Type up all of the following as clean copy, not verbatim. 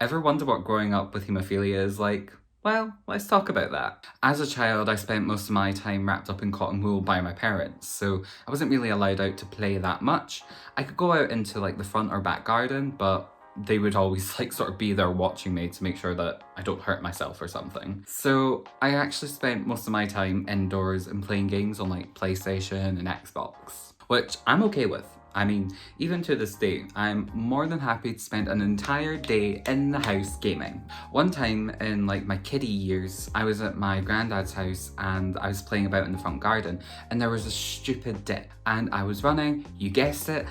Ever wonder what growing up with haemophilia is like? Well, let's talk about that. As a child, I spent most of my time wrapped up in cotton wool by my parents, so I wasn't really allowed out to play that much. I could go out into like the front or back garden, but they would always like sort of be there watching me to make sure that I don't hurt myself or something. So I actually spent most of my time indoors and playing games on like PlayStation and Xbox, which I'm okay with. I mean, even to this day, I'm more than happy to spend an entire day in the house gaming. One time in like my kiddie years, I was at my granddad's house and I was playing about in the front garden and there was a stupid dip and I was running, you guessed it,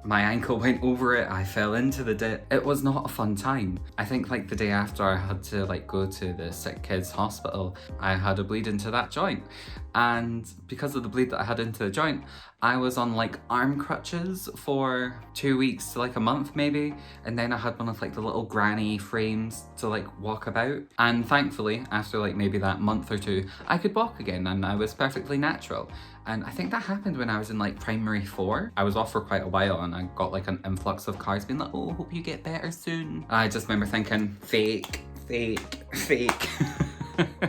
my ankle went over it, I fell into the dip. It was not a fun time. I think like the day after I had to like go to the sick kids hospital, I had a bleed into that joint. And because of the bleed that I had into the joint, I was on like arm crutches for 2 weeks to like a month maybe. And then I had one of like the little granny frames to like walk about. And thankfully, after like maybe that month or two, I could walk again and I was perfectly natural. And I think that happened when I was in like primary 4. I was off for quite a while and I got like an influx of cards being like, oh, hope you get better soon. I just remember thinking, fake, fake, fake.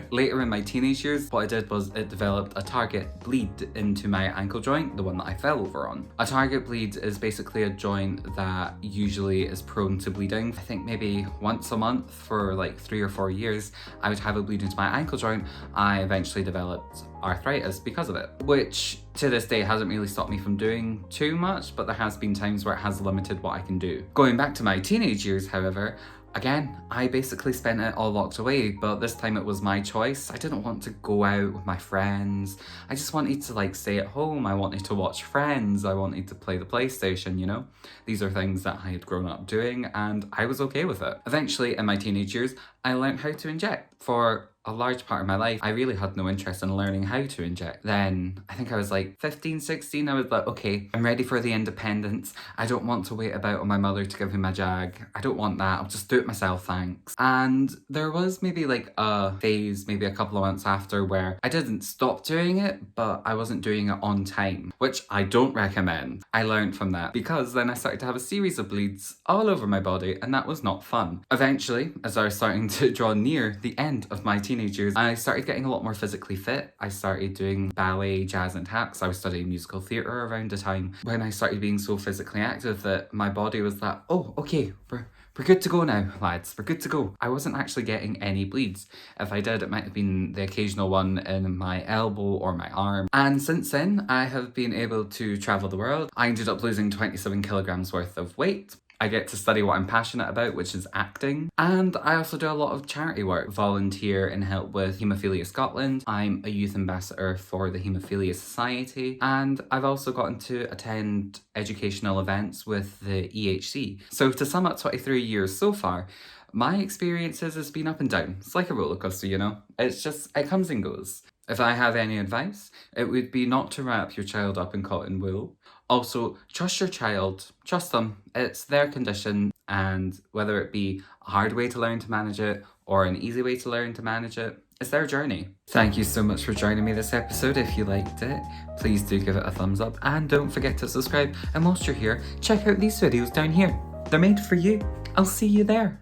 Later in my teenage years, what I did was it developed a target bleed into my ankle joint, the one that I fell over on. A target bleed is basically a joint that usually is prone to bleeding. I think maybe once a month for like 3 or 4 years, I would have a bleed into my ankle joint. I eventually developed arthritis because of it, which to this day hasn't really stopped me from doing too much, but there has been times where it has limited what I can do. Going back to my teenage years, however, again, I basically spent it all locked away, but this time it was my choice. I didn't want to go out with my friends. I just wanted to like stay at home. I wanted to watch Friends. I wanted to play the PlayStation, you know? These are things that I had grown up doing and I was okay with it. Eventually, in my teenage years, I learned how to inject. For a large part of my life, I really had no interest in learning how to inject. Then I think I was like 15, 16. I was like, okay, I'm ready for the independence. I don't want to wait about on my mother to give me my jag. I don't want that. I'll just do it myself, thanks. And there was maybe like a phase, maybe a couple of months after, where I didn't stop doing it, but I wasn't doing it on time, which I don't recommend. I learned from that because then I started to have a series of bleeds all over my body and that was not fun. Eventually, as I was starting to draw near the end of my teenage years, I started getting a lot more physically fit. I started doing ballet, jazz and tap. I was studying musical theatre around a time when I started being so physically active that my body was like, oh, okay, we're good to go now, lads. We're good to go. I wasn't actually getting any bleeds. If I did, it might have been the occasional one in my elbow or my arm. And since then, I have been able to travel the world. I ended up losing 27 kilograms worth of weight. I get to study what I'm passionate about, which is acting. And I also do a lot of charity work, volunteer and help with Haemophilia Scotland. I'm a youth ambassador for the Haemophilia Society. And I've also gotten to attend educational events with the EHC. So to sum up 23 years so far, my experiences has been up and down. It's like a roller coaster, you know? It's just, it comes and goes. If I have any advice, it would be not to wrap your child up in cotton wool. Also, trust your child. Trust them. It's their condition, and whether it be a hard way to learn to manage it or an easy way to learn to manage it, it's their journey. Thank you so much for joining me this episode. If you liked it, please do give it a thumbs up and don't forget to subscribe. And whilst you're here, check out these videos down here. They're made for you. I'll see you there.